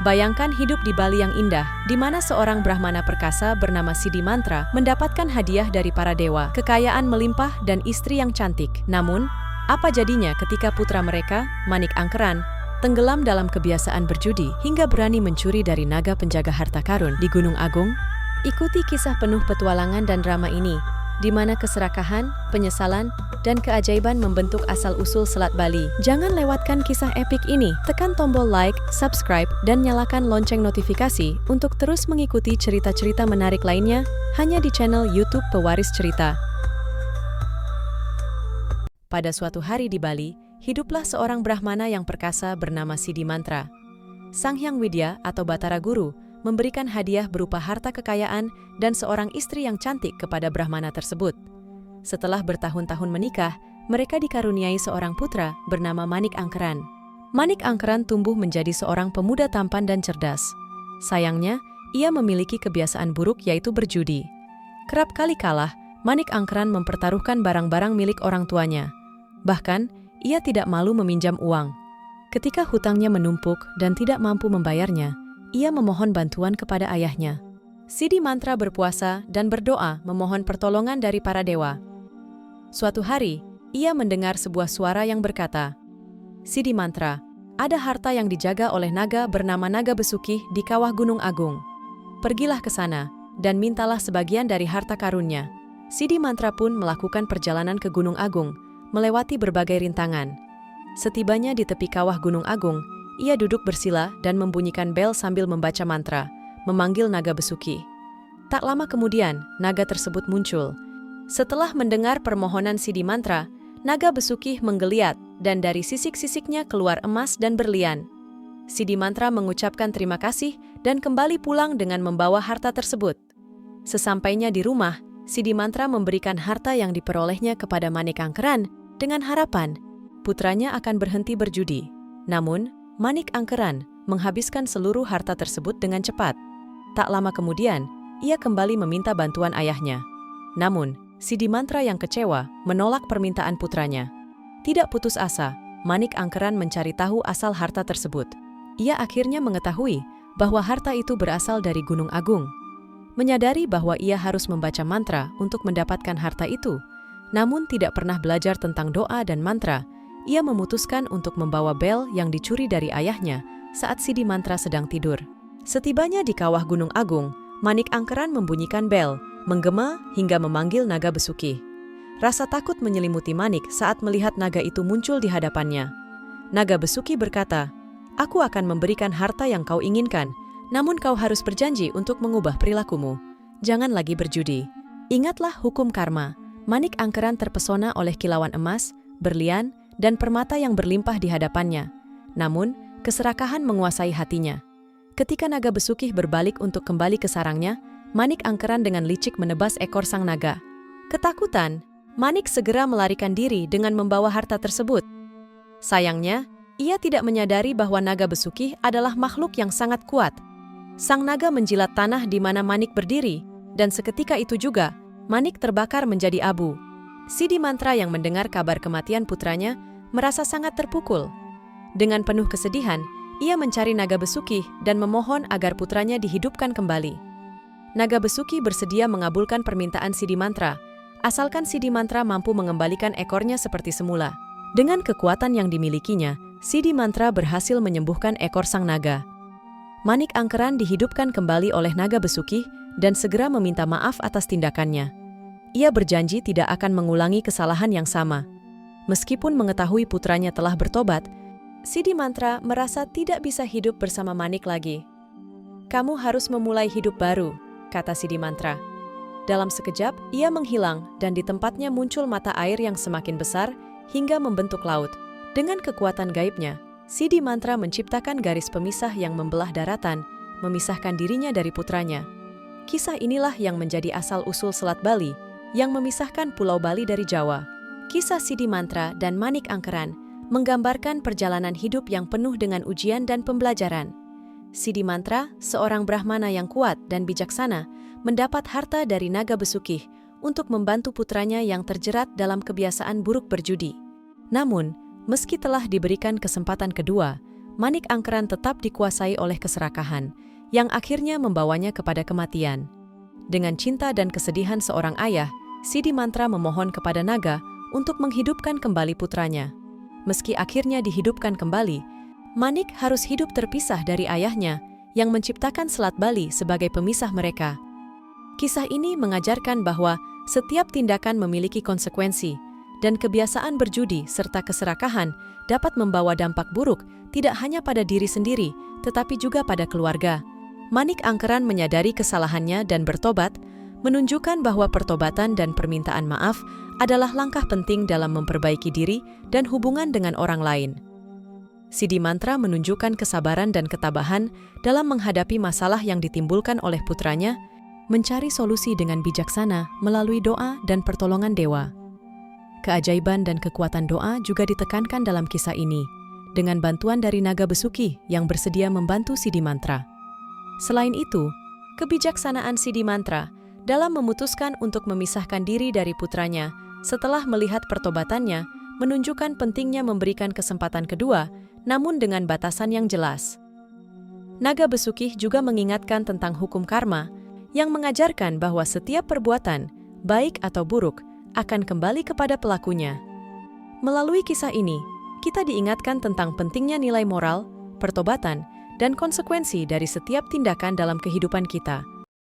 Bayangkan hidup di Bali yang indah, di mana seorang Brahmana perkasa bernama Siddhimantra mendapatkan hadiah dari para dewa, kekayaan melimpah dan istri yang cantik. Namun, apa jadinya ketika putra mereka, Manik Angkeran, tenggelam dalam kebiasaan berjudi hingga berani mencuri dari naga penjaga harta karun di Gunung Agung? Ikuti kisah penuh petualangan dan drama ini, di mana keserakahan, penyesalan, dan keajaiban membentuk asal-usul Selat Bali. Jangan lewatkan kisah epik ini. Tekan tombol like, subscribe, dan nyalakan lonceng notifikasi untuk terus mengikuti cerita-cerita menarik lainnya hanya di channel YouTube Pewaris Cerita. Pada suatu hari di Bali, hiduplah seorang Brahmana yang perkasa bernama Siddhimantra. Sang Hyang Widya atau Batara Guru memberikan hadiah berupa harta kekayaan dan seorang istri yang cantik kepada Brahmana tersebut. Setelah bertahun-tahun menikah, mereka dikaruniai seorang putra bernama Manik Angkeran. Manik Angkeran tumbuh menjadi seorang pemuda tampan dan cerdas. Sayangnya, ia memiliki kebiasaan buruk yaitu berjudi. Kerap kali kalah, Manik Angkeran mempertaruhkan barang-barang milik orang tuanya. Bahkan, ia tidak malu meminjam uang. Ketika hutangnya menumpuk dan tidak mampu membayarnya, ia memohon bantuan kepada ayahnya. Siddhimantra berpuasa dan berdoa memohon pertolongan dari para dewa. Suatu hari, ia mendengar sebuah suara yang berkata, "Siddhimantra, ada harta yang dijaga oleh naga bernama Naga Besukih di kawah Gunung Agung. Pergilah ke sana dan mintalah sebagian dari harta karunnya." Siddhimantra pun melakukan perjalanan ke Gunung Agung, melewati berbagai rintangan. Setibanya di tepi kawah Gunung Agung, ia duduk bersila dan membunyikan bel sambil membaca mantra, memanggil Naga Besukih. Tak lama kemudian, naga tersebut muncul. Setelah mendengar permohonan Siddhimantra, Naga Besukih menggeliat dan dari sisik-sisiknya keluar emas dan berlian. Siddhimantra mengucapkan terima kasih dan kembali pulang dengan membawa harta tersebut. Sesampainya di rumah, Siddhimantra memberikan harta yang diperolehnya kepada Manik Angkeran dengan harapan putranya akan berhenti berjudi. Namun, Manik Angkeran menghabiskan seluruh harta tersebut dengan cepat. Tak lama kemudian, ia kembali meminta bantuan ayahnya. Namun, Siddhimantra yang kecewa menolak permintaan putranya. Tidak putus asa, Manik Angkeran mencari tahu asal harta tersebut. Ia akhirnya mengetahui bahwa harta itu berasal dari Gunung Agung. Menyadari bahwa ia harus membaca mantra untuk mendapatkan harta itu, namun tidak pernah belajar tentang doa dan mantra, ia memutuskan untuk membawa bel yang dicuri dari ayahnya saat Siddhimantra sedang tidur. Setibanya di kawah Gunung Agung, Manik Angkeran membunyikan bel, menggema hingga memanggil Naga Besukih. Rasa takut menyelimuti Manik saat melihat naga itu muncul di hadapannya. Naga Besukih berkata, "Aku akan memberikan harta yang kau inginkan, namun kau harus berjanji untuk mengubah perilakumu. Jangan lagi berjudi." Ingatlah hukum karma. Manik Angkeran terpesona oleh kilauan emas, berlian, dan permata yang berlimpah di hadapannya. Namun, keserakahan menguasai hatinya. Ketika Naga Besukih berbalik untuk kembali ke sarangnya, Manik Angkeran dengan licik menebas ekor sang naga. Ketakutan, Manik segera melarikan diri dengan membawa harta tersebut. Sayangnya, ia tidak menyadari bahwa Naga Besukih adalah makhluk yang sangat kuat. Sang naga menjilat tanah di mana Manik berdiri, dan seketika itu juga, Manik terbakar menjadi abu. Siddhimantra yang mendengar kabar kematian putranya merasa sangat terpukul. Dengan penuh kesedihan, ia mencari Naga Besukih dan memohon agar putranya dihidupkan kembali. Naga Besukih bersedia mengabulkan permintaan Siddhimantra, asalkan Siddhimantra mampu mengembalikan ekornya seperti semula. Dengan kekuatan yang dimilikinya, Siddhimantra berhasil menyembuhkan ekor sang naga. Manik Angkeran dihidupkan kembali oleh Naga Besukih dan segera meminta maaf atas tindakannya. Ia berjanji tidak akan mengulangi kesalahan yang sama. Meskipun mengetahui putranya telah bertobat, Siddhimantra merasa tidak bisa hidup bersama Manik lagi. "Kamu harus memulai hidup baru," kata Siddhimantra. Dalam sekejap, ia menghilang dan di tempatnya muncul mata air yang semakin besar hingga membentuk laut. Dengan kekuatan gaibnya, Siddhimantra menciptakan garis pemisah yang membelah daratan, memisahkan dirinya dari putranya. Kisah inilah yang menjadi asal-usul Selat Bali, yang memisahkan Pulau Bali dari Jawa. Kisah Siddhimantra dan Manik Angkeran menggambarkan perjalanan hidup yang penuh dengan ujian dan pembelajaran. Siddhimantra, seorang Brahmana yang kuat dan bijaksana, mendapat harta dari Naga Besukih untuk membantu putranya yang terjerat dalam kebiasaan buruk berjudi. Namun, meski telah diberikan kesempatan kedua, Manik Angkeran tetap dikuasai oleh keserakahan, yang akhirnya membawanya kepada kematian. Dengan cinta dan kesedihan seorang ayah, Sidimantra memohon kepada naga untuk menghidupkan kembali putranya. Meski akhirnya dihidupkan kembali, Manik harus hidup terpisah dari ayahnya yang menciptakan Selat Bali sebagai pemisah mereka. Kisah ini mengajarkan bahwa setiap tindakan memiliki konsekuensi, dan kebiasaan berjudi serta keserakahan dapat membawa dampak buruk tidak hanya pada diri sendiri, tetapi juga pada keluarga. Manik Angkeran menyadari kesalahannya dan bertobat, menunjukkan bahwa pertobatan dan permintaan maaf adalah langkah penting dalam memperbaiki diri dan hubungan dengan orang lain. Sidimantra menunjukkan kesabaran dan ketabahan dalam menghadapi masalah yang ditimbulkan oleh putranya, mencari solusi dengan bijaksana melalui doa dan pertolongan dewa. Keajaiban dan kekuatan doa juga ditekankan dalam kisah ini, dengan bantuan dari naga besuki yang bersedia membantu Sidimantra. Selain itu, kebijaksanaan Sidimantra dalam memutuskan untuk memisahkan diri dari putranya setelah melihat pertobatannya menunjukkan pentingnya memberikan kesempatan kedua, namun dengan batasan yang jelas. Naga besuki juga mengingatkan tentang hukum karma yang mengajarkan bahwa setiap perbuatan, baik atau buruk, akan kembali kepada pelakunya. Melalui kisah ini, kita diingatkan tentang pentingnya nilai moral, pertobatan, dan konsekuensi dari setiap tindakan dalam kehidupan kita.